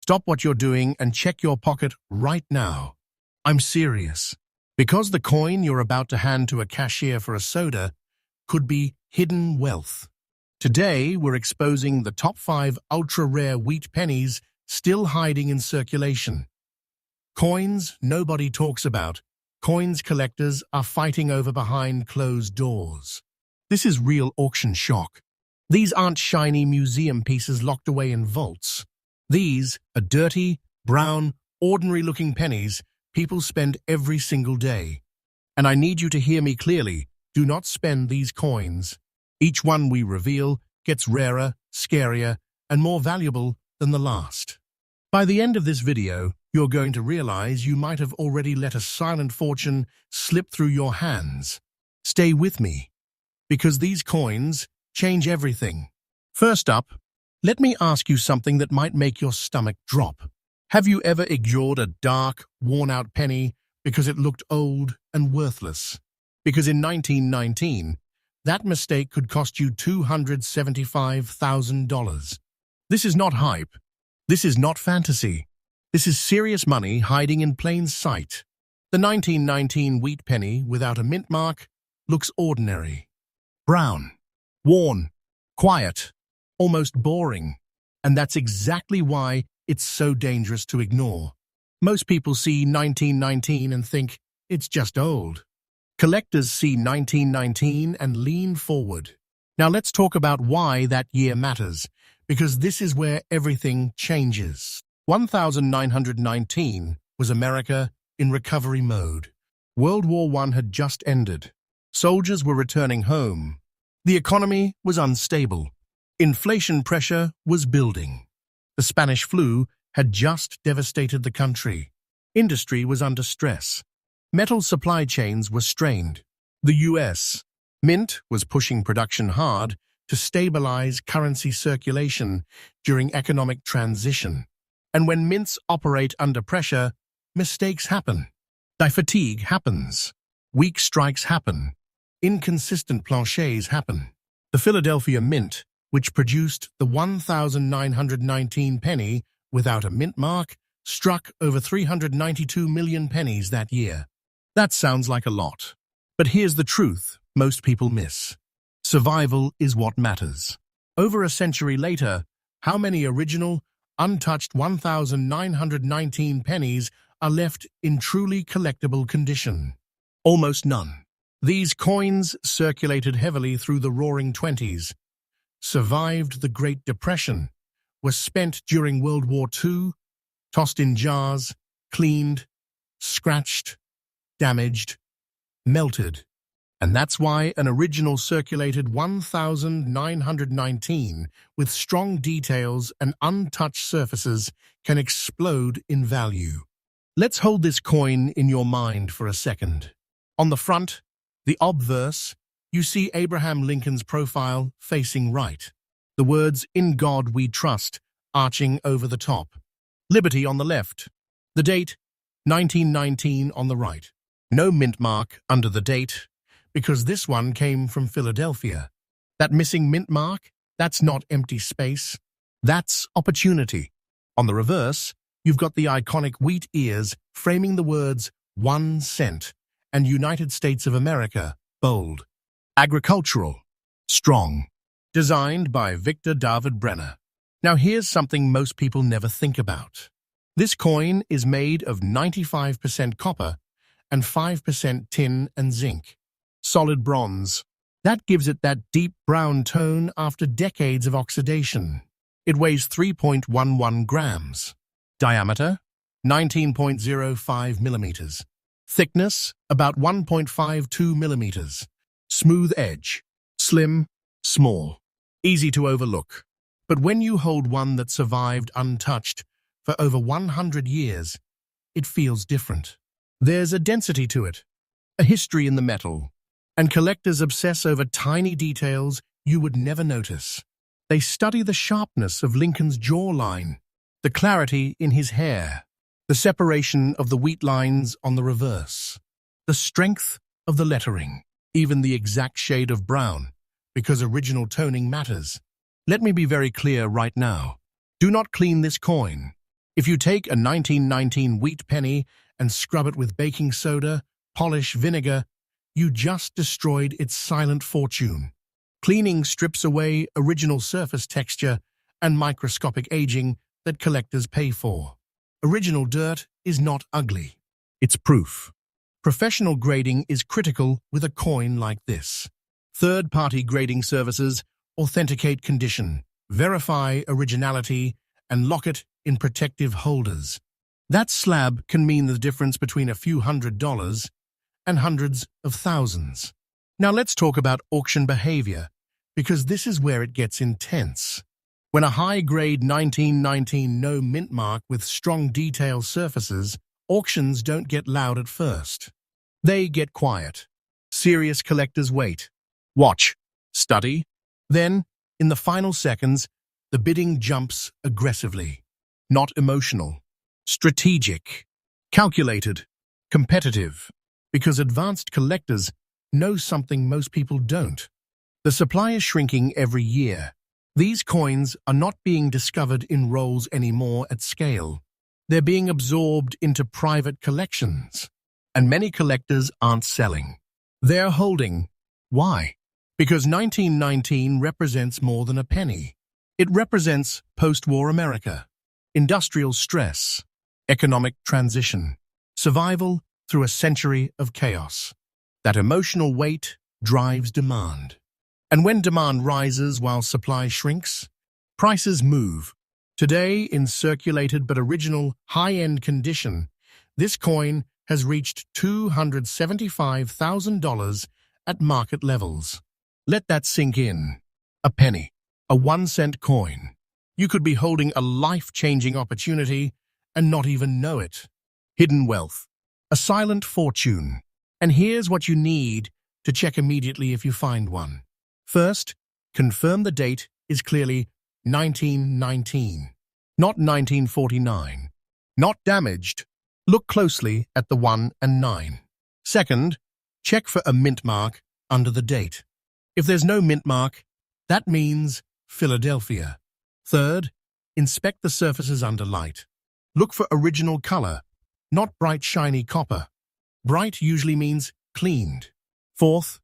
Stop what you're doing and check your pocket right now. I'm serious. Because the coin you're about to hand to a cashier for a soda could be hidden wealth. Today, we're exposing the top 5 ultra-rare wheat pennies still hiding in circulation. Coins nobody talks about. Coins collectors are fighting over behind closed doors. This is real auction shock. These aren't shiny museum pieces locked away in vaults. These are dirty, brown, ordinary-looking pennies people spend every single day. And I need you to hear me clearly. Do not spend these coins. Each one we reveal gets rarer, scarier, and more valuable than the last. By the end of this video, you're going to realize you might have already let a silent fortune slip through your hands. Stay with me, because these coins change everything. First up, let me ask you something that might make your stomach drop. Have you ever ignored a dark, worn-out penny because it looked old and worthless? Because in 1919, that mistake could cost you $275,000. This is not hype. This is not fantasy. This is serious money hiding in plain sight. The 1919 wheat penny without a mint mark looks ordinary. Brown, worn, quiet, almost boring. And that's exactly why it's so dangerous to ignore. Most people see 1919 and think it's just old. Collectors see 1919 and lean forward. Now let's talk about why that year matters, because this is where everything changes. 1919 was America in recovery mode. World War I had just ended. Soldiers were returning home. The economy was unstable. Inflation pressure was building. The Spanish flu had just devastated the country. Industry was under stress. Metal supply chains were strained. The U.S. Mint was pushing production hard to stabilize currency circulation during economic transition. And when mints operate under pressure, mistakes happen. Fatigue happens. Weak strikes happen. Inconsistent planchets happen. The Philadelphia Mint, which produced the 1919 penny without a mint mark, struck over 392 million pennies that year. That sounds like a lot. But here's the truth most people miss. Survival is what matters. Over a century later, how many original, untouched 1919 pennies are left in truly collectible condition? Almost none. These coins circulated heavily through the Roaring '20s, survived the Great Depression, were spent during World War II, tossed in jars, cleaned, scratched, damaged, melted. And that's why an original circulated 1919 with strong details and untouched surfaces can explode in value. Let's hold this coin in your mind for a second. On the front, the obverse, you see Abraham Lincoln's profile facing right. The words, "In God We Trust," arching over the top. Liberty on the left. The date, 1919 on the right. No mint mark under the date, because this one came from Philadelphia. That missing mint mark, that's not empty space. That's opportunity. On the reverse, you've got the iconic wheat ears framing the words 1 cent and United States of America, bold. Agricultural, strong. Designed by Victor David Brenner. Now here's something most people never think about. This coin is made of 95% copper and 5% tin and zinc. Solid bronze. That gives it that deep brown tone after decades of oxidation. It weighs 3.11 grams. Diameter, 19.05 millimeters. Thickness, about 1.52 millimeters. Smooth edge. Slim, small. Easy to overlook. But when you hold one that survived untouched for over 100 years, it feels different. There's a density to it, a history in the metal, and collectors obsess over tiny details you would never notice. They study the sharpness of Lincoln's jawline, the clarity in his hair, the separation of the wheat lines on the reverse, the strength of the lettering, even the exact shade of brown, because original toning matters. Let me be very clear right now. Do not clean this coin. If you take a 1919 wheat penny and scrub it with baking soda, polish, vinegar, you just destroyed its silent fortune. Cleaning strips away original surface texture and microscopic aging that collectors pay for. Original dirt is not ugly. It's proof. Professional grading is critical with a coin like this. Third-party grading services authenticate condition, verify originality, and lock it in protective holders. That slab can mean the difference between a few $100s and hundreds of thousands. Now let's talk about auction behavior, because this is where it gets intense. When a high-grade 1919 no mint mark with strong detail surfaces, auctions don't get loud at first. They get quiet. Serious collectors wait. Watch. Study. Then, in the final seconds, the bidding jumps aggressively. Not emotional. Strategic. Calculated. Competitive. Because advanced collectors know something most people don't. The supply is shrinking every year. These coins are not being discovered in rolls anymore at scale. They're being absorbed into private collections. And many collectors aren't selling. They're holding. Why? Because 1919 represents more than a penny. It represents post-war America, industrial stress, economic transition, survival through a century of chaos. That emotional weight drives demand. And when demand rises while supply shrinks, prices move. Today, in circulated but original high-end condition, this coin has reached $275,000 at market levels. Let that sink in. A penny, a 1-cent coin. You could be holding a life-changing opportunity and not even know it. Hidden wealth, a silent fortune. And here's what you need to check immediately if you find one. First, confirm the date is clearly 1919, not 1949. Not damaged. Look closely at the 1 and 9. Second, check for a mint mark under the date. If there's no mint mark, that means Philadelphia. Third, inspect the surfaces under light. Look for original color, not bright shiny copper. Bright usually means cleaned. Fourth,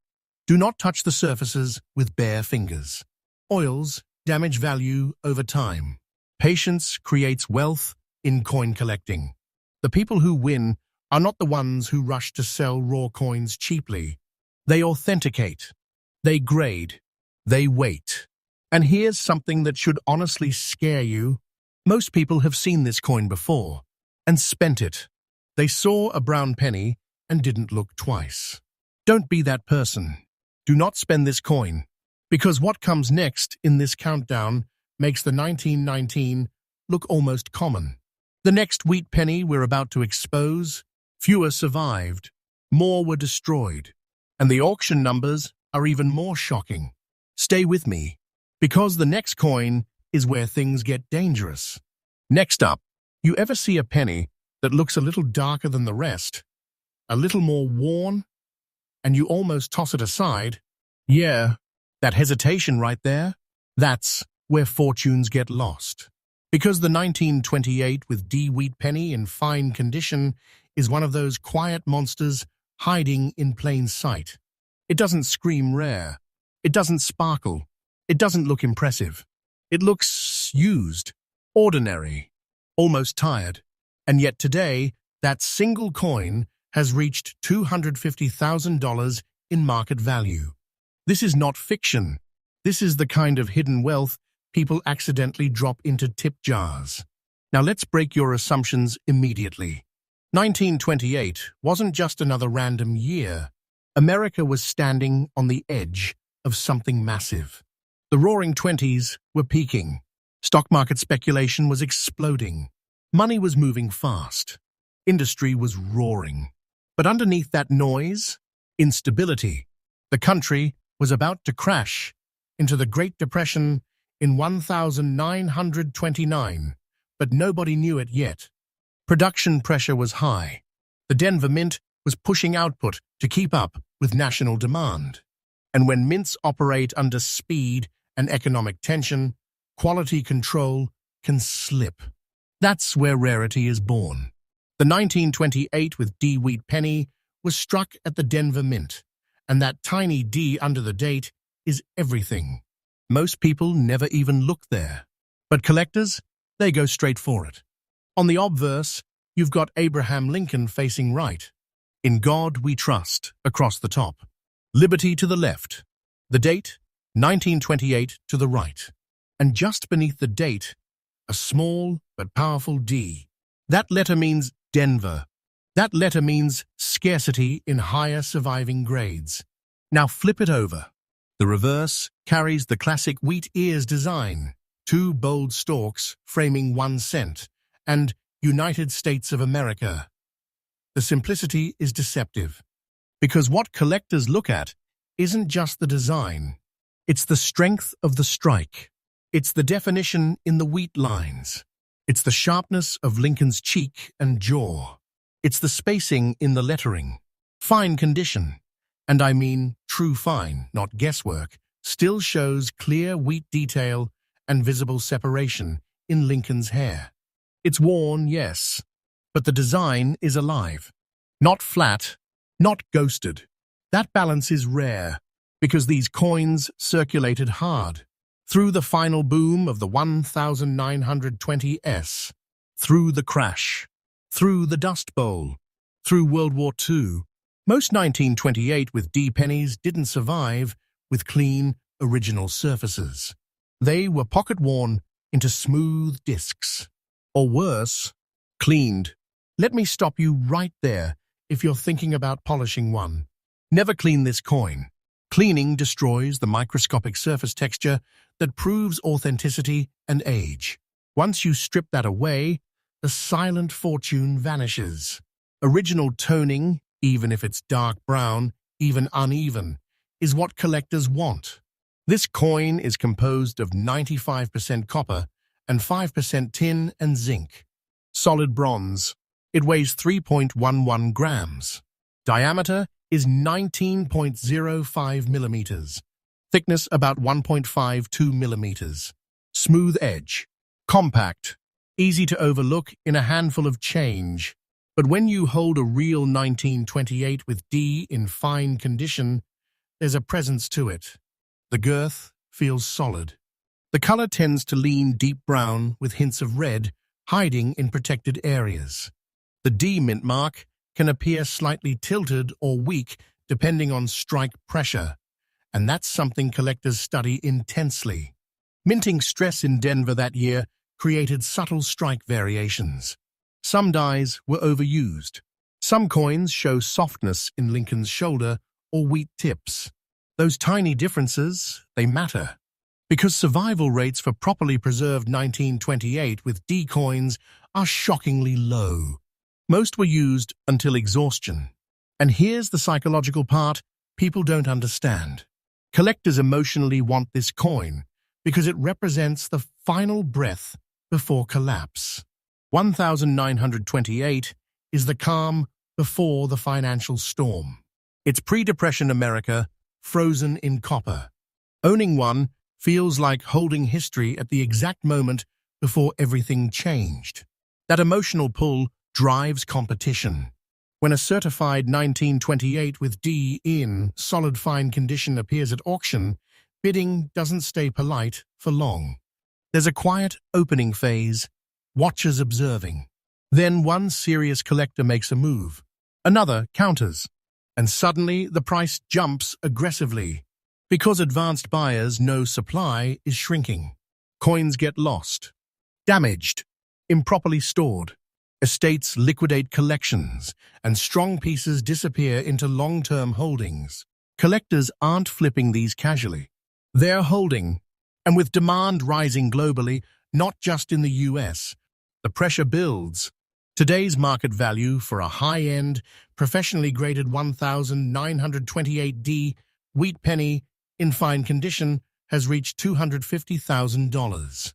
do not touch the surfaces with bare fingers. Oils damage value over time. Patience creates wealth in coin collecting. The people who win are not the ones who rush to sell raw coins cheaply. They authenticate. They grade. They wait. And here's something that should honestly scare you. Most people have seen this coin before and spent it. They saw a brown penny and didn't look twice. Don't be that person. Do not spend this coin, because what comes next in this countdown makes the 1919 look almost common. The next wheat penny we're about to expose, fewer survived, more were destroyed, and the auction numbers are even more shocking. Stay with me, because the next coin is where things get dangerous. Next up, you ever see a penny that looks a little darker than the rest, a little more worn, and you almost toss it aside? Yeah, that hesitation right there, that's where fortunes get lost. Because the 1928 with D wheat penny in fine condition is one of those quiet monsters hiding in plain sight. It doesn't scream rare. It doesn't sparkle. It doesn't look impressive. It looks used, ordinary, almost tired. And yet today, that single coin has reached $250,000 in market value. This is not fiction. This is the kind of hidden wealth people accidentally drop into tip jars. Now let's break your assumptions immediately. 1928 wasn't just another random year. America was standing on the edge of something massive. The roaring 20s were peaking. Stock market speculation was exploding. Money was moving fast. Industry was roaring. But underneath that noise, instability. The country was about to crash into the Great Depression in 1929, but nobody knew it yet. Production pressure was high. The Denver Mint was pushing output to keep up with national demand. And when mints operate under speed and economic tension, quality control can slip. That's where rarity is born. The 1928 with D wheat penny was struck at the Denver Mint, and that tiny D under the date is everything. Most people never even look there. But collectors, they go straight for it. On the obverse, you've got Abraham Lincoln facing right. In God we trust, across the top. Liberty to the left. The date, 1928 to the right. And just beneath the date, a small but powerful D. That letter means Denver. That letter means scarcity in higher surviving grades. Now flip it over. The reverse carries the classic wheat ears design, two bold stalks framing 1 cent, and United States of America. The simplicity is deceptive, because what collectors look at isn't just the design. It's the strength of the strike. It's the definition in the wheat lines. It's the sharpness of Lincoln's cheek and jaw. It's the spacing in the lettering. Fine condition, and I mean true fine, not guesswork, still shows clear wheat detail and visible separation in Lincoln's hair. It's worn, yes, but the design is alive. Not flat, not ghosted. That balance is rare, because these coins circulated hard. Through the final boom of the 1920s, through the crash, through the Dust Bowl, through World War II. Most 1928 with D pennies didn't survive with clean, original surfaces. They were pocket-worn into smooth discs. Or worse, cleaned. Let me stop you right there if you're thinking about polishing one. Never clean this coin. Cleaning destroys the microscopic surface texture that proves authenticity and age. Once you strip that away, the silent fortune vanishes. Original toning, even if it's dark brown, even uneven, is what collectors want. This coin is composed of 95% copper and 5% tin and zinc. Solid bronze. It weighs 3.11 grams. Diameter is 19.05 millimeters. Thickness about 1.52 millimeters. Smooth edge. Compact. Easy to overlook in a handful of change. But when you hold a real 1928 with D in fine condition, there's a presence to it. The girth feels solid. The color tends to lean deep brown with hints of red, hiding in protected areas. The D mint mark can appear slightly tilted or weak depending on strike pressure, and that's something collectors study intensely. Minting stress in Denver that year created subtle strike variations. Some dies were overused. Some coins show softness in Lincoln's shoulder or wheat tips. Those tiny differences, they matter. Because survival rates for properly preserved 1928 with D coins are shockingly low. Most were used until exhaustion. And here's the psychological part people don't understand. Collectors emotionally want this coin because it represents the final breath before collapse. 1928 is the calm before the financial storm. It's pre-Depression America, frozen in copper. Owning one feels like holding history at the exact moment before everything changed. That emotional pull drives competition. When a certified 1928 with D in solid fine condition appears at auction, bidding doesn't stay polite for long. There's a quiet opening phase, watchers observing. Then one serious collector makes a move. Another counters. And suddenly the price jumps aggressively. Because advanced buyers know supply is shrinking. Coins get lost, damaged, improperly stored. Estates liquidate collections, and strong pieces disappear into long-term holdings. Collectors aren't flipping these casually. They're holding, and with demand rising globally, not just in the US, the pressure builds. Today's market value for a high-end, professionally graded 1928D wheat penny in fine condition has reached $250,000.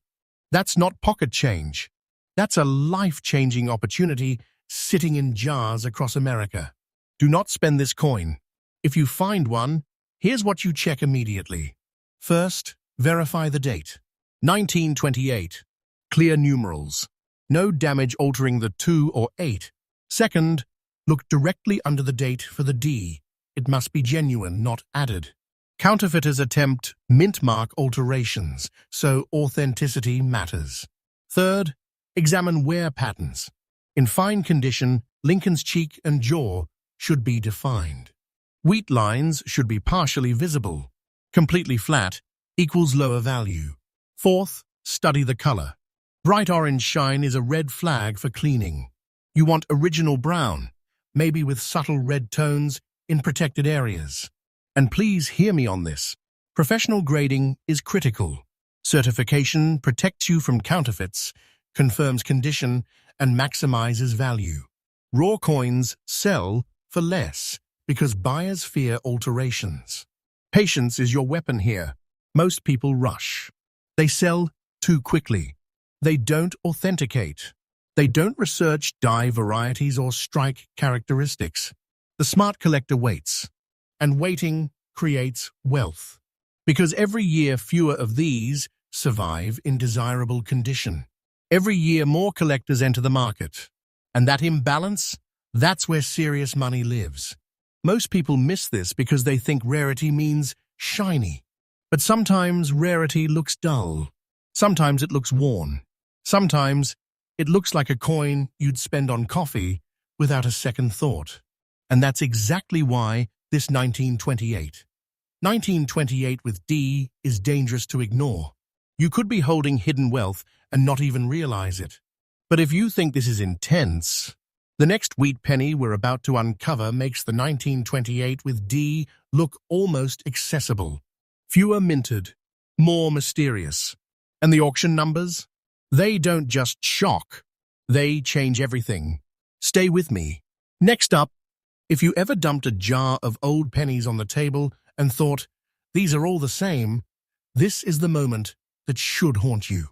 That's not pocket change. That's a life-changing opportunity sitting in jars across America. Do not spend this coin. If you find one, here's what you check immediately. First, verify the date. 1928. Clear numerals. No damage altering the 2 or 8. Second, look directly under the date for the D. It must be genuine, not added. Counterfeiters attempt mint mark alterations, so authenticity matters. Third, examine wear patterns. In fine condition, Lincoln's cheek and jaw should be defined. Wheat lines should be partially visible. Completely flat equals lower value. Fourth, study the color. Bright orange shine is a red flag for cleaning. You want original brown, maybe with subtle red tones in protected areas. And please hear me on this. Professional grading is critical. Certification protects you from counterfeits, confirms condition, and maximizes value. Raw coins sell for less because buyers fear alterations. Patience is your weapon here. Most people rush. They sell too quickly. They don't authenticate. They don't research dye varieties or strike characteristics. The smart collector waits, and waiting creates wealth. Because every year fewer of these survive in desirable condition. Every year more collectors enter the market. And that imbalance, that's where serious money lives. Most people miss this because they think rarity means shiny. But sometimes rarity looks dull. Sometimes it looks worn. Sometimes it looks like a coin you'd spend on coffee without a second thought. And that's exactly why this 1928 with D is dangerous to ignore. You could be holding hidden wealth and not even realize it. But if you think this is intense, the next wheat penny we're about to uncover makes the 1928 with D look almost accessible. Fewer minted, more mysterious. And the auction numbers? They don't just shock. They change everything. Stay with me. Next up, if you ever dumped a jar of old pennies on the table and thought, these are all the same, this is the moment that should haunt you.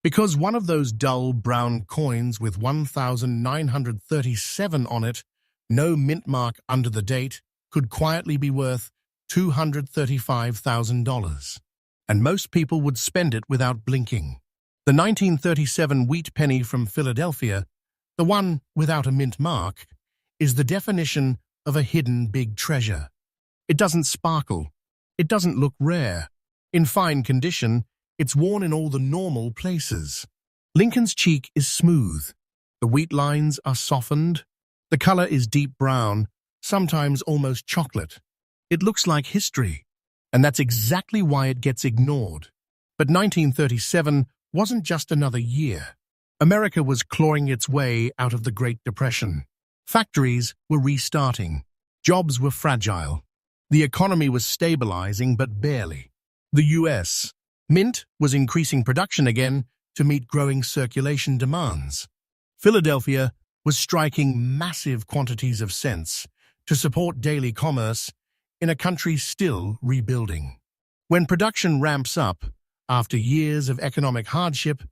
Because one of those dull brown coins with 1,937 on it, no mint mark under the date, could quietly be worth $235,000. And most people would spend it without blinking. The 1937 wheat penny from Philadelphia, the one without a mint mark, is the definition of a hidden big treasure. It doesn't sparkle. It doesn't look rare. In fine condition, it's worn in all the normal places. Lincoln's cheek is smooth. The wheat lines are softened. The color is deep brown, sometimes almost chocolate. It looks like history, and that's exactly why it gets ignored. But 1937 wasn't just another year. America was clawing its way out of the Great Depression. Factories were restarting. Jobs were fragile. The economy was stabilizing, but barely. The U.S. Mint was increasing production again to meet growing circulation demands. Philadelphia was striking massive quantities of cents to support daily commerce in a country still rebuilding. When production ramps up, after years of economic hardship,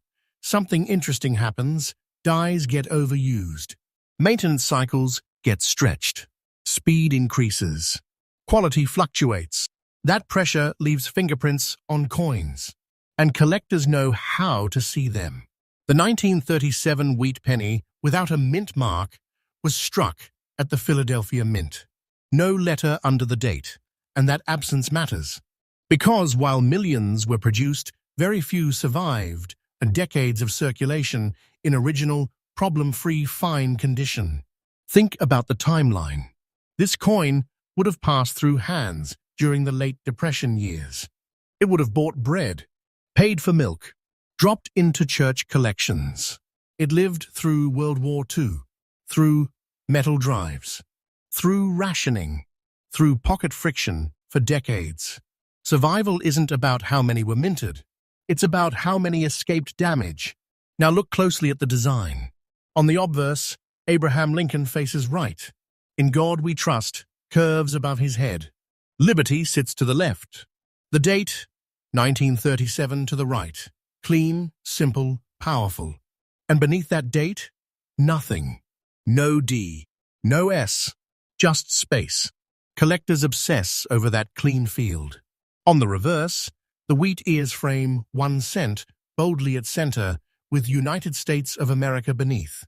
something interesting happens. Dyes get overused. Maintenance cycles get stretched. Speed increases. Quality fluctuates. That pressure leaves fingerprints on coins, and collectors know how to see them. The 1937 wheat penny, without a mint mark, was struck at the Philadelphia Mint. No letter under the date, and that absence matters. Because while millions were produced, very few survived, and decades of circulation in original, problem-free fine condition. Think about the timeline. This coin would have passed through hands during the late Depression years. It would have bought bread, paid for milk, dropped into church collections. It lived through World War II, through metal drives, through rationing, through pocket friction for decades. Survival isn't about how many were minted. It's about how many escaped damage. Now look closely at the design. On the obverse, Abraham Lincoln faces right. In God we trust curves above his head. Liberty sits to the left. The date, 1937, to the right. Clean, simple, powerful. And beneath that date, nothing. No D, no S, just space. Collectors obsess over that clean field. On the reverse, the wheat ears frame 1 cent boldly at center with United States of America beneath.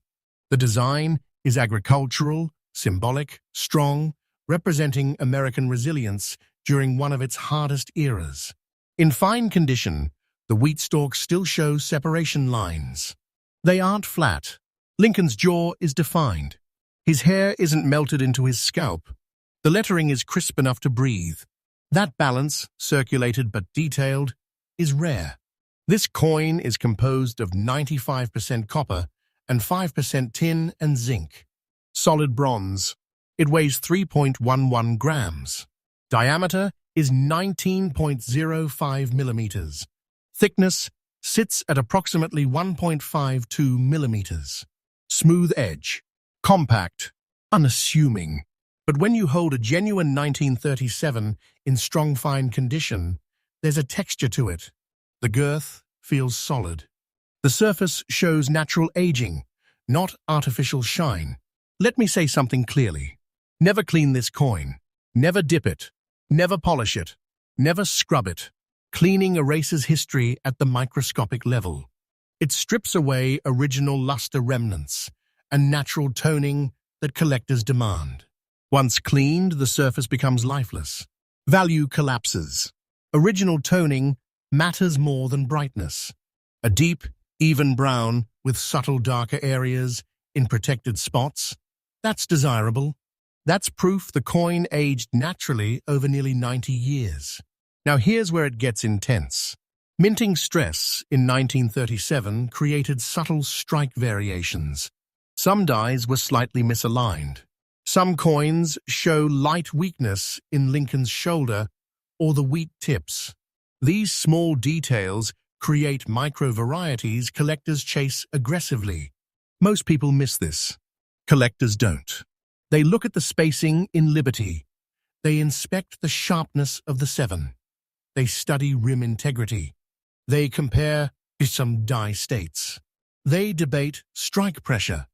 The design is agricultural, symbolic, strong, representing American resilience during one of its hardest eras. In fine condition, the wheat stalks still show separation lines. They aren't flat. Lincoln's jaw is defined. His hair isn't melted into his scalp. The lettering is crisp enough to breathe. That balance, circulated but detailed, is rare. This coin is composed of 95% copper and 5% tin and zinc. Solid bronze. It weighs 3.11 grams. Diameter is 19.05 millimeters. Thickness sits at approximately 1.52 millimeters. Smooth edge. Compact. Unassuming. But when you hold a genuine 1937 in strong fine condition, there's a texture to it. The girth feels solid. The surface shows natural aging, not artificial shine. Let me say something clearly. Never clean this coin. Never dip it. Never polish it. Never scrub it. Cleaning erases history at the microscopic level. It strips away original luster remnants and natural toning that collectors demand. Once cleaned, the surface becomes lifeless. Value collapses. Original toning matters more than brightness. A deep, even brown with subtle darker areas in protected spots, that's desirable. That's proof the coin aged naturally over nearly 90 years. Now here's where it gets intense. Minting stress in 1937 created subtle strike variations. Some dies were slightly misaligned. Some coins show light weakness in Lincoln's shoulder or the wheat tips. These small details create micro-varieties collectors chase aggressively. Most people miss this. Collectors don't. They look at the spacing in Liberty. They inspect the sharpness of the 7. They study rim integrity. They compare some die states. They debate strike pressure,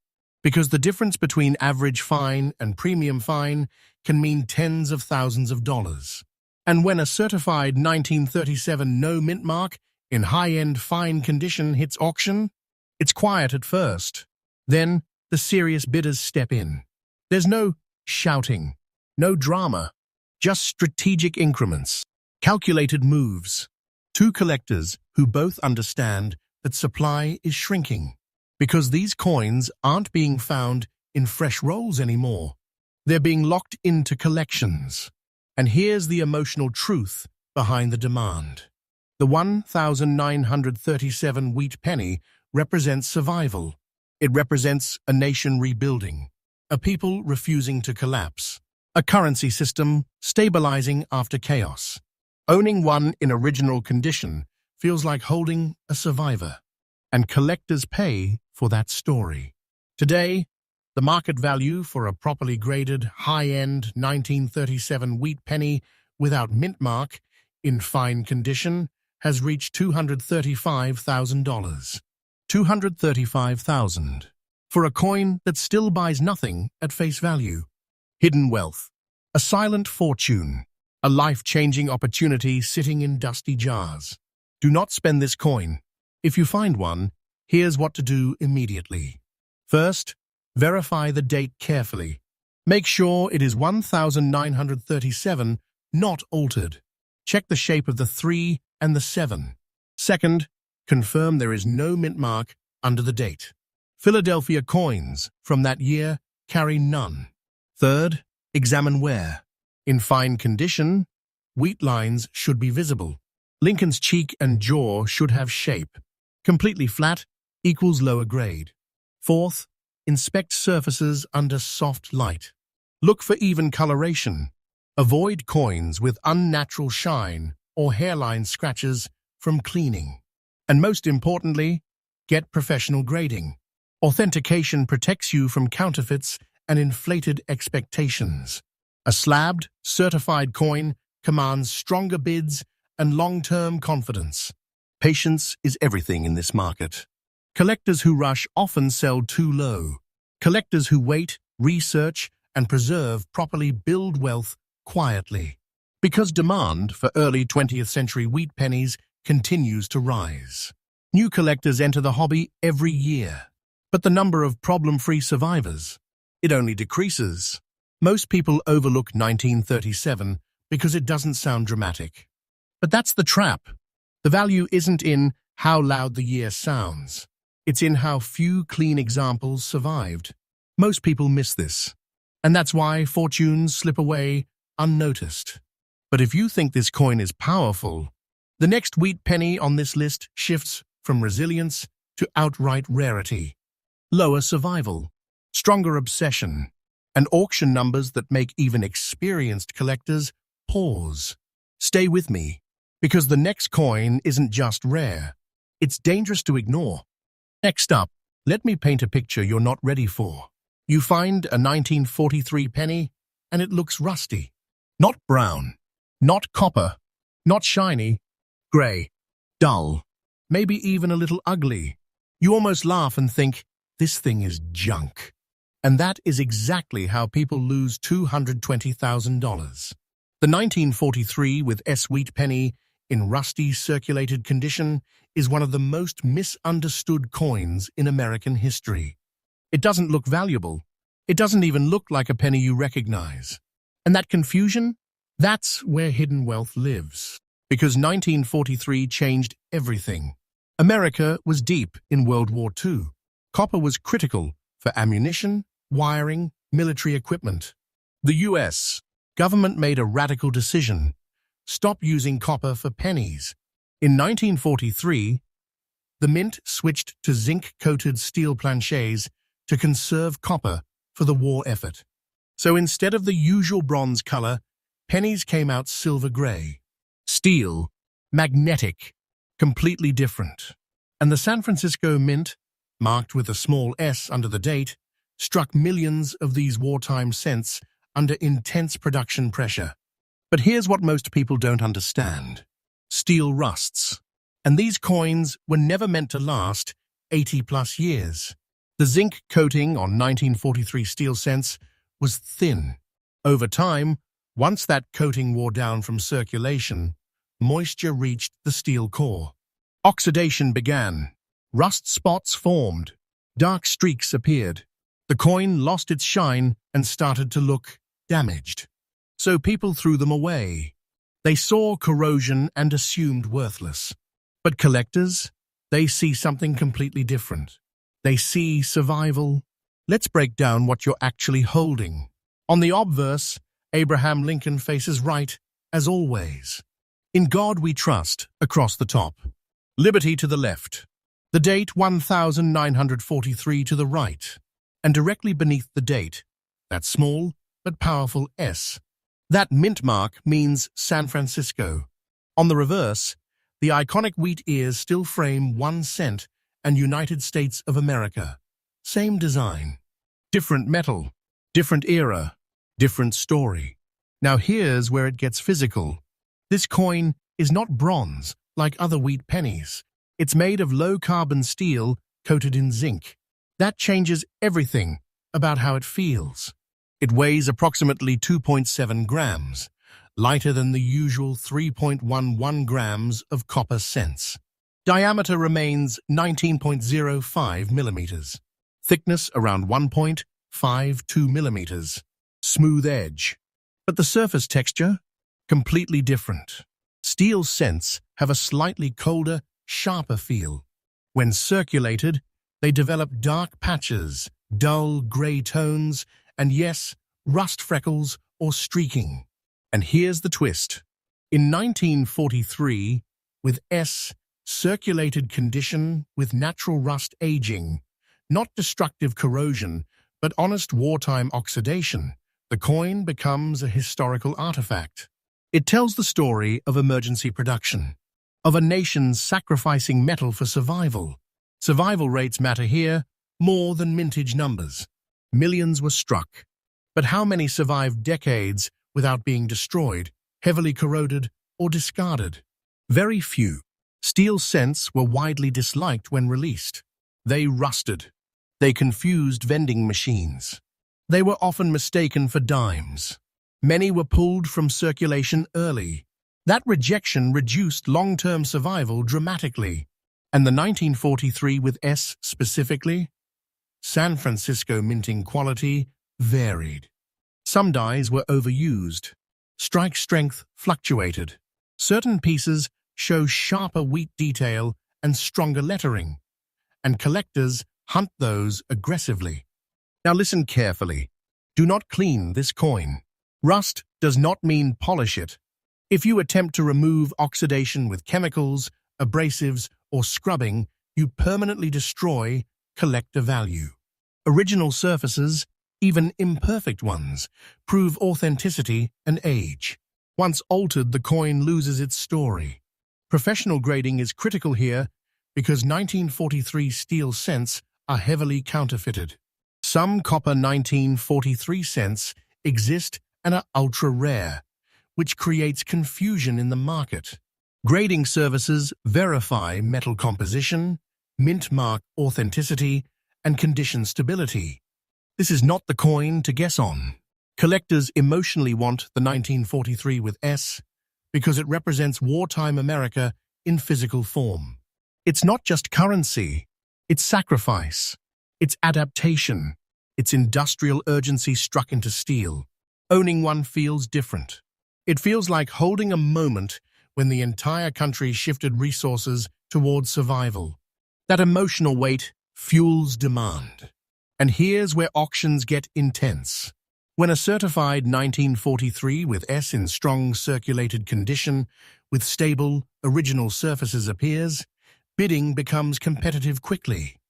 because the difference between average fine and premium fine can mean tens of thousands of dollars. And when a certified 1937 no mint mark in high-end fine condition hits auction, it's quiet at first. Then the serious bidders step in. There's no shouting, no drama, just strategic increments, calculated moves. Two collectors who both understand that supply is shrinking, because these coins aren't being found in fresh rolls anymore. They're being locked into collections. And here's the emotional truth behind the demand. The 1937 wheat penny represents survival. It represents a nation rebuilding, a people refusing to collapse, a currency system stabilizing after chaos. Owning one in original condition feels like holding a survivor, and collectors pay for that story. Today, the market value for a properly graded, high-end 1937 wheat penny without mint mark in fine condition has reached $235,000. $235,000 for a coin that still buys nothing at face value. Hidden wealth, a silent fortune, a life-changing opportunity sitting in dusty jars. Do not spend this coin. If you find one, here's what to do immediately. First, verify the date carefully. Make sure it is 1937, not altered. Check the shape of the 3 and the 7. Second, confirm there is no mint mark under the date. Philadelphia coins from that year carry none. Third, examine wear. In fine condition, wheat lines should be visible. Lincoln's cheek and jaw should have shape. Completely flat equals lower grade. Fourth, inspect surfaces under soft light. Look for even coloration. Avoid coins with unnatural shine or hairline scratches from cleaning. And most importantly, get professional grading. Authentication protects you from counterfeits and inflated expectations. A slabbed, certified coin commands stronger bids and long-term confidence. Patience is everything in this market. Collectors who rush often sell too low. Collectors who wait, research, and preserve properly build wealth quietly. Because demand for early 20th century wheat pennies continues to rise. New collectors enter the hobby every year. But the number of problem-free survivors, it only decreases. Most people overlook 1937 because it doesn't sound dramatic. But that's the trap. The value isn't in how loud the year sounds. It's in how few clean examples survived. Most people miss this. And that's why fortunes slip away unnoticed. But if you think this coin is powerful, the next wheat penny on this list shifts from resilience to outright rarity. Lower survival, stronger obsession, and auction numbers that make even experienced collectors pause. Stay with me, because the next coin isn't just rare. It's dangerous to ignore. Next up, let me paint a picture you're not ready for. You find a 1943 penny, and it looks rusty. Not brown, not copper, not shiny, grey, dull, maybe even a little ugly. You almost laugh and think, this thing is junk. And that is exactly how people lose $220,000. The 1943 with S wheat penny in rusty circulated condition is one of the most misunderstood coins in American history. It doesn't look valuable. It doesn't even look like a penny you recognize. And that confusion, that's where hidden wealth lives. Because 1943 changed everything. America was deep in World War II. Copper was critical for ammunition, wiring, military equipment. The US government made a radical decision: stop using copper for pennies. In 1943, the mint switched to zinc-coated steel planchets to conserve copper for the war effort. So instead of the usual bronze color, pennies came out silver gray. Steel, magnetic, completely different. And the San Francisco Mint, marked with a small S under the date, struck millions of these wartime cents under intense production pressure. But here's what most people don't understand. Steel rusts. And these coins were never meant to last 80-plus years. The zinc coating on 1943 steel cents was thin. Over time, once that coating wore down from circulation, moisture reached the steel core. Oxidation began. Rust spots formed. Dark streaks appeared. The coin lost its shine and started to look damaged. So people threw them away. They saw corrosion and assumed worthless. But collectors, they see something completely different. They see survival. Let's break down what you're actually holding. On the obverse, Abraham Lincoln faces right, as always. In God we trust, across the top. Liberty to the left. The date 1943 to the right. And directly beneath the date, that small but powerful S. That mint mark means San Francisco. On the reverse, the iconic wheat ears still frame 1 cent and United States of America. Same design. Different metal, different era, different story. Now here's where it gets physical. This coin is not bronze like other wheat pennies. It's made of low-carbon steel coated in zinc. That changes everything about how it feels. It weighs approximately 2.7 grams, lighter than the usual 3.11 grams of copper cents. Diameter remains 19.05 millimeters. Thickness around 1.52 millimeters. Smooth edge. But the surface texture? Completely different. Steel cents have a slightly colder, sharper feel. When circulated, they develop dark patches, dull gray tones, and yes, rust freckles or streaking. And here's the twist. In 1943, with S, circulated condition with natural rust aging, not destructive corrosion, but honest wartime oxidation, the coin becomes a historical artifact. It tells the story of emergency production, of a nation sacrificing metal for survival. Survival rates matter here more than mintage numbers. Millions were struck. But how many survived decades without being destroyed, heavily corroded, or discarded? Very few. Steel cents were widely disliked when released. They rusted. They confused vending machines. They were often mistaken for dimes. Many were pulled from circulation early. That rejection reduced long-term survival dramatically. And the 1943 with S specifically? San Francisco minting quality varied. Some dies were overused. Strike strength fluctuated. Certain pieces show sharper wheat detail and stronger lettering, and collectors hunt those aggressively. Now listen carefully. Do not clean this coin. Rust does not mean polish it. If you attempt to remove oxidation with chemicals, abrasives, or scrubbing, you permanently destroy collector value. Original surfaces, even imperfect ones, prove authenticity and age. Once altered, the coin loses its story. Professional grading is critical here because 1943 steel cents are heavily counterfeited. Some copper 1943 cents exist and are ultra-rare, which creates confusion in the market. Grading services verify metal composition, mint mark authenticity, and condition stability. This is not the coin to guess on. Collectors emotionally want the 1943 with S because it represents wartime America in physical form. It's not just currency, it's sacrifice, it's adaptation, it's industrial urgency struck into steel. Owning one feels different. It feels like holding a moment when the entire country shifted resources towards survival. That emotional weight fuels demand. And here's where auctions get intense. When a certified 1943 with S in strong circulated condition, with stable, original surfaces appears, bidding becomes competitive quickly.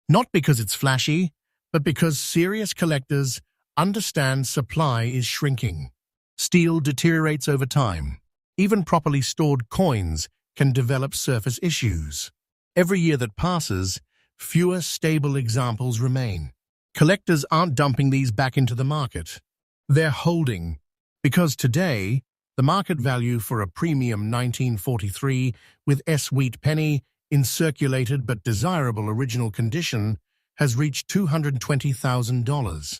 Not because it's flashy, but because serious collectors understand supply is shrinking. Steel deteriorates over time. Even properly stored coins can develop surface issues. Every year that passes, fewer stable examples remain. Collectors aren't dumping these back into the market. They're holding, because today, the market value for a premium 1943 with S wheat penny in circulated but desirable original condition has reached $220,000.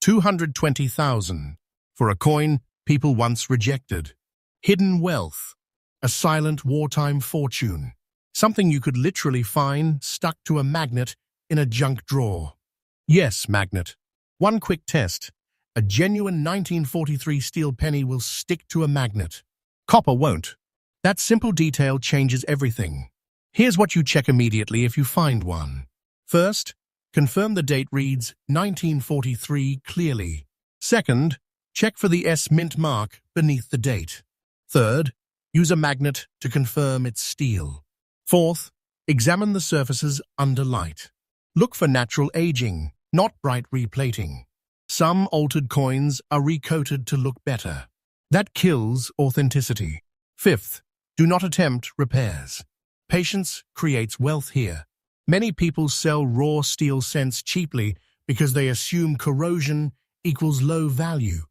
$220,000 for a coin people once rejected. Hidden wealth, a silent wartime fortune, something you could literally find stuck to a magnet in a junk drawer. Yes, magnet. One quick test. A genuine 1943 steel penny will stick to a magnet. Copper won't. That simple detail changes everything. Here's what you check immediately if you find one. First, confirm the date reads 1943 clearly. Second, check for the S mint mark beneath the date. Third, use a magnet to confirm it's steel. Fourth, examine the surfaces under light. Look for natural aging, not bright replating. Some altered coins are recoated to look better. That kills authenticity. Fifth, do not attempt repairs. Patience creates wealth here. Many people sell raw steel cents cheaply because they assume corrosion equals low value.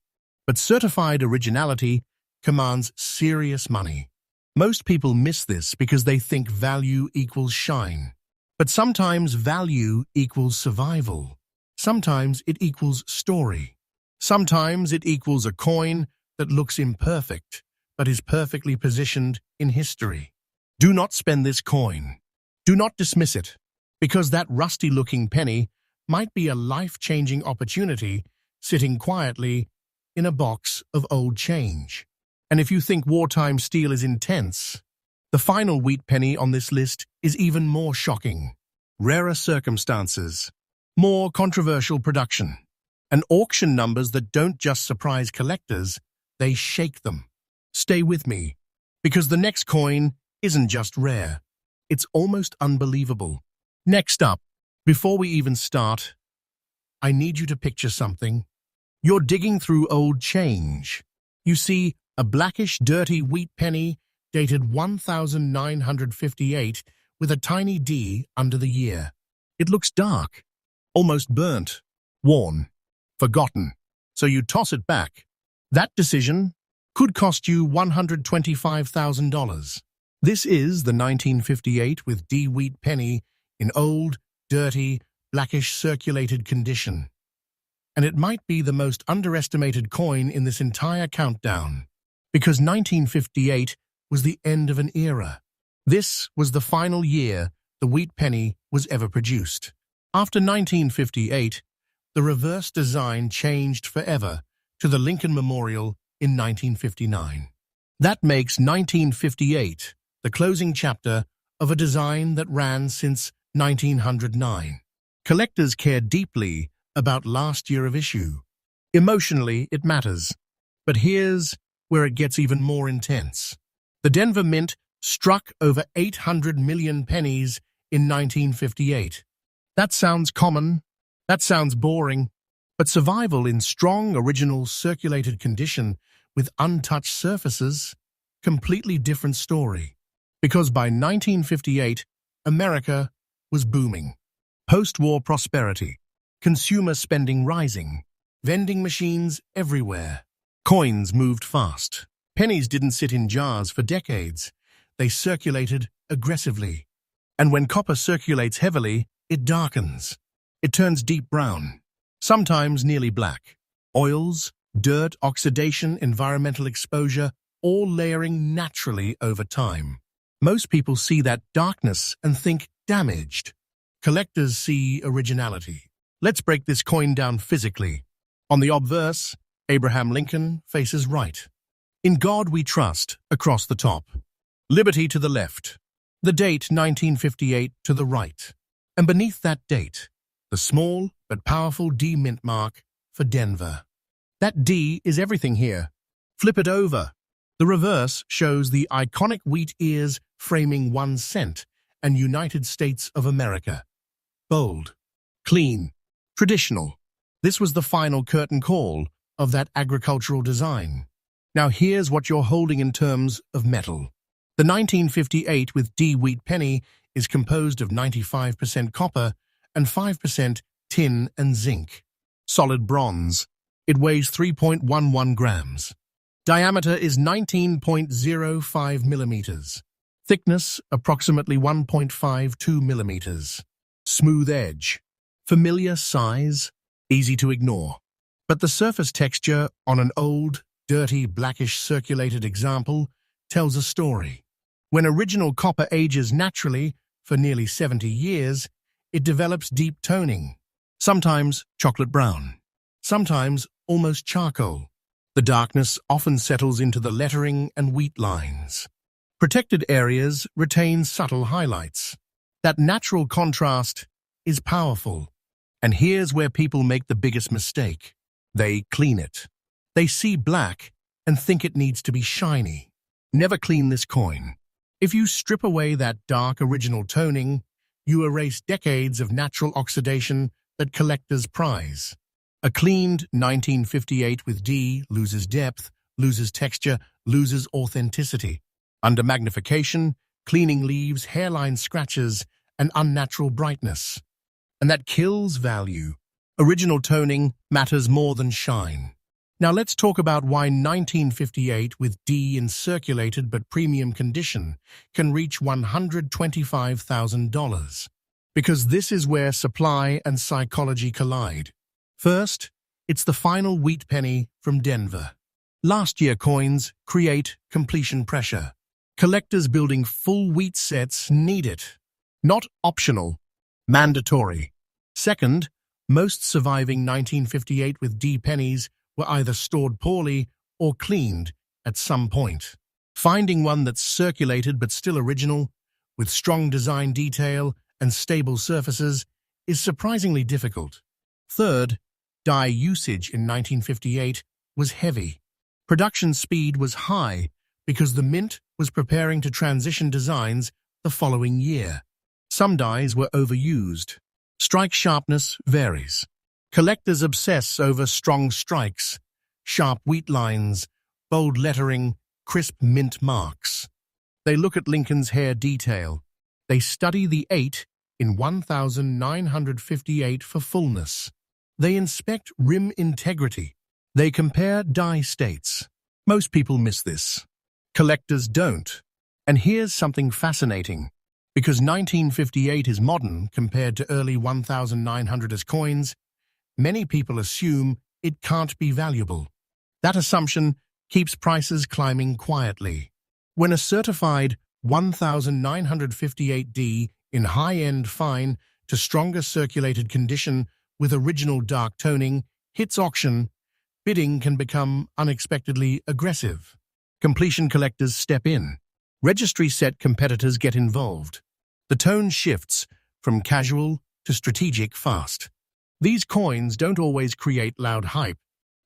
But certified originality commands serious money. Most people miss this because they think value equals shine. But sometimes value equals survival. Sometimes it equals story. Sometimes it equals a coin that looks imperfect, but is perfectly positioned in history. Do not spend this coin. Do not dismiss it, because that rusty-looking penny might be a life-changing opportunity sitting quietly in a box of old change. And if you think wartime steel is intense, the final wheat penny on this list is even more shocking. Rarer circumstances, more controversial production, and auction numbers that don't just surprise collectors, they shake them. Stay with me, because the next coin isn't just rare, it's almost unbelievable. Next up, before we even start, I need you to picture something. You're digging through old change. You see a blackish, dirty wheat penny dated 1958 with a tiny D under the year. It looks dark, almost burnt, worn, forgotten. So you toss it back. That decision could cost you $125,000. This is the 1958 with D wheat penny in old, dirty, blackish circulated condition. And it might be the most underestimated coin in this entire countdown, because 1958 was the end of an era. This was the final year the wheat penny was ever produced. After 1958, the reverse design changed forever to the Lincoln Memorial in 1959. That makes 1958 the closing chapter of a design that ran since 1909. Collectors care deeply about last year of issue. Emotionally, it matters. But here's where it gets even more intense. The Denver Mint struck over 800 million pennies in 1958. That sounds common, that sounds boring, but survival in strong, original, circulated condition with untouched surfaces, completely different story. Because by 1958, America was booming. Post-war prosperity, consumer spending rising, vending machines everywhere. Coins moved fast. Pennies didn't sit in jars for decades. They circulated aggressively. And when copper circulates heavily, it darkens. It turns deep brown, sometimes nearly black. Oils, dirt, oxidation, environmental exposure, all layering naturally over time. Most people see that darkness and think damaged. Collectors see originality. Let's break this coin down physically. On the obverse, Abraham Lincoln faces right. In God we trust, across the top. Liberty to the left. The date 1958 to the right. And beneath that date, the small but powerful D mint mark for Denver. That D is everything here. Flip it over. The reverse shows the iconic wheat ears framing 1 cent and United States of America. Bold, clean, traditional. This was the final curtain call of that agricultural design. Now here's what you're holding in terms of metal. The 1958 with D wheat penny is composed of 95% copper and 5% tin and zinc. Solid bronze. It weighs 3.11 grams. Diameter is 19.05 millimeters. Thickness approximately 1.52 millimeters. Smooth edge. Familiar size, easy to ignore. But the surface texture on an old, dirty, blackish circulated example tells a story. When original copper ages naturally for nearly 70 years, it develops deep toning, sometimes chocolate brown, sometimes almost charcoal. The darkness often settles into the lettering and wheat lines. Protected areas retain subtle highlights. That natural contrast is powerful. And here's where people make the biggest mistake. They clean it. They see black and think it needs to be shiny. Never clean this coin. If you strip away that dark original toning, you erase decades of natural oxidation that collectors prize. A cleaned 1958 with D loses depth, loses texture, loses authenticity. Under magnification, cleaning leaves hairline scratches and unnatural brightness. And that kills value. Original toning matters more than shine. Now let's talk about why 1958 with D in circulated but premium condition can reach $125,000. Because this is where supply and psychology collide. First, it's the final wheat penny from Denver. Last year coins create completion pressure. Collectors building full wheat sets need it. Not optional, mandatory. Second, most surviving 1958 with D pennies were either stored poorly or cleaned at some point. Finding one that's circulated but still original, with strong design detail and stable surfaces, is surprisingly difficult. Third, die usage in 1958 was heavy. Production speed was high because the mint was preparing to transition designs the following year. Some dies were overused. Strike sharpness varies. Collectors obsess over strong strikes, sharp wheat lines, bold lettering, crisp mint marks. They look at Lincoln's hair detail. They study the 8 in 1958 for fullness. They inspect rim integrity. They compare die states. Most people miss this. Collectors don't. And here's something fascinating. Because 1958 is modern compared to early 1900s coins, many people assume it can't be valuable. That assumption keeps prices climbing quietly. When a certified 1958D in high-end fine to stronger circulated condition with original dark toning hits auction, bidding can become unexpectedly aggressive. Completion collectors step in. Registry set competitors get involved. The tone shifts from casual to strategic fast. These coins don't always create loud hype.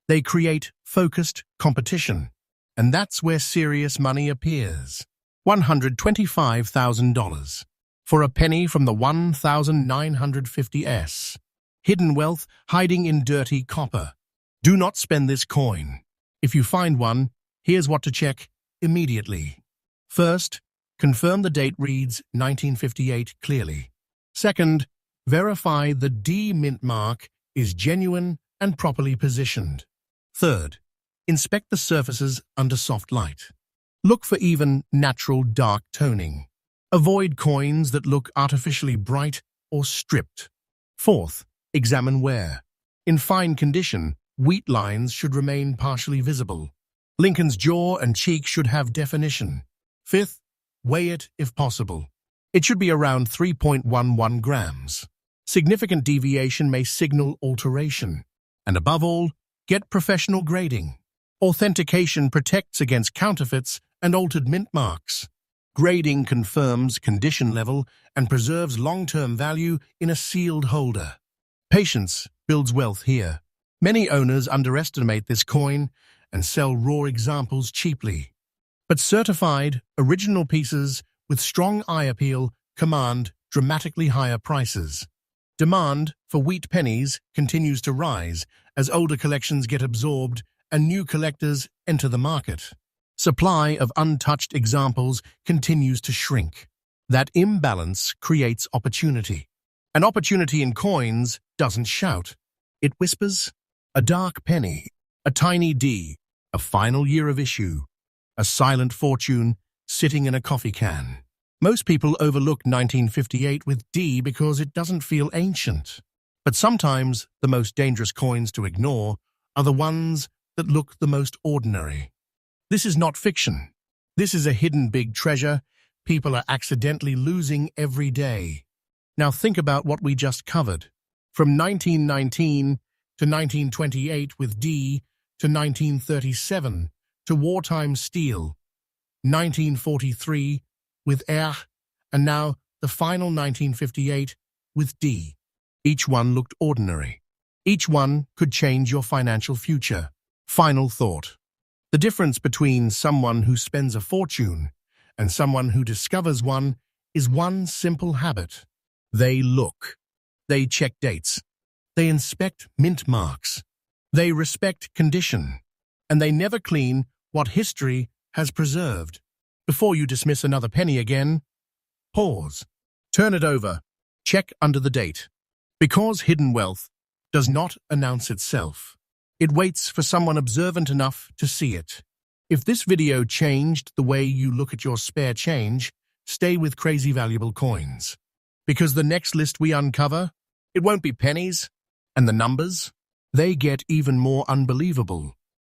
They create focused competition. And that's where serious money appears. $125,000 for a penny from the 1950s. Hidden wealth hiding in dirty copper. Do not spend this coin. If you find one, here's what to check immediately. First, confirm the date reads 1958 clearly. Second, verify the D mint mark is genuine and properly positioned. Third, inspect the surfaces under soft light. Look for even natural dark toning. Avoid coins that look artificially bright or stripped. Fourth, examine wear. In fine condition, wheat lines should remain partially visible. Lincoln's jaw and cheek should have definition. Fifth, weigh it if possible. It should be around 3.11 grams. Significant deviation may signal alteration. And above all, get professional grading. Authentication protects against counterfeits and altered mint marks. Grading confirms condition level and preserves long-term value in a sealed holder. Patience builds wealth here. Many owners underestimate this coin and sell raw examples cheaply. But certified, original pieces with strong eye appeal command dramatically higher prices. Demand for wheat pennies continues to rise as older collections get absorbed and new collectors enter the market. Supply of untouched examples continues to shrink. That imbalance creates opportunity. An opportunity in coins doesn't shout. It whispers. A dark penny, a tiny D, a final year of issue, a silent fortune sitting in a coffee can. Most people overlook 1958 with D because it doesn't feel ancient. But sometimes the most dangerous coins to ignore are the ones that look the most ordinary. This is not fiction. This is a hidden big treasure people are accidentally losing every day. Now think about what we just covered. From 1919 to 1928 with D to 1937 to wartime steel, 1943 with R, and now the final 1958 with D. Each one looked ordinary. Each one could change your financial future. Final thought. The difference between someone who spends a fortune and someone who discovers one is one simple habit. They look. They check dates. They inspect mint marks. They respect condition. And they never clean what history has preserved. Before you dismiss another penny again, pause. Turn it over. Check under the date. Because hidden wealth does not announce itself. It waits for someone observant enough to see it. If this video changed the way you look at your spare change, stay with Crazy Valuable Coins. Because the next list we uncover, it won't be pennies, and the numbers, they get even more unbelievable.